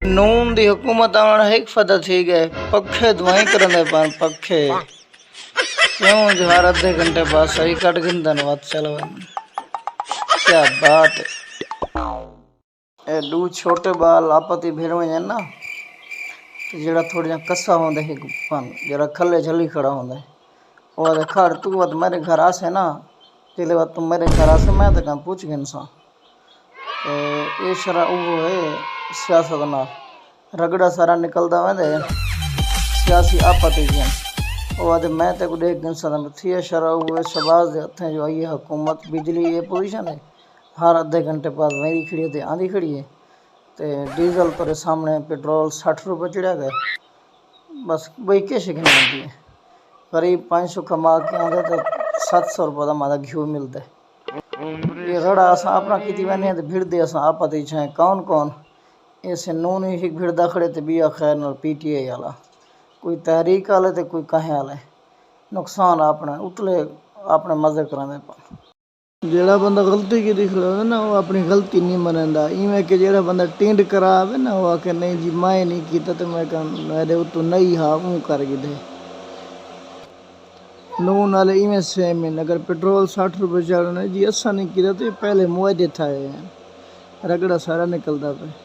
नून दी हुकूमत आने एक फदा थी गए पखे दुआई करने पान पखे क्यों जो हर आधे घंटे बाद सही कट गिनदन बात चलो क्या बात है। दू छोटे बाल आपत्ति भिड़ में ना तो जरा थोड़ा कस्सा होंगे एक पन जरा खले झली खड़ा होंगे और खड़ तू बात मेरे घर आसे ना तेरे बात तुम मेरे घर आसे मैं तो कहाँ पूछ गिन सा ये शरा वो है सियासत ना रगड़ा सारा निकलता वह सियासी आपत्ति और मैं तो को देख गिन सकता थी शरा वो शबाज दे हथें जो आई है हुकूमत बिजली ये पोजीशन है हर आधे घंटे बाद मेरी खड़ी है आंधी खड़ी है तो डीजल तेरे सामने पेट्रोल 60 रुपये चढ़ा गए बस वही कैसे गिनती है करीब 500 कमा के आते तो 700 रुपये का हमारा घी मिलता है। ये रड़ा असा अपना की वह तो भिड़ दे असा आपत्ति चाहे कौन कौन ऐसे नून ही भिड़दा खड़े तो बिया खैर न PTA वाला कोई तहरीक वाले तो कोई कहें वाले नुकसान अपने उतले अपने मजे कराने पर जेड़ा बंदा गलती की दिख रहा है ना वो अपनी गलती नहीं मनता इवें कि जेड़ा बंदा टेंड करावे ना वो आके नहीं जी मैं नहीं किया तो मैं मेरे तो नहीं हाँ वो कर दे नून वाले इवें सेम है अगर पेट्रोल 60 रुपये चढ़ना जी असा नहीं किया तो पहले मुआवजे था रगड़ा सारा निकलता पे।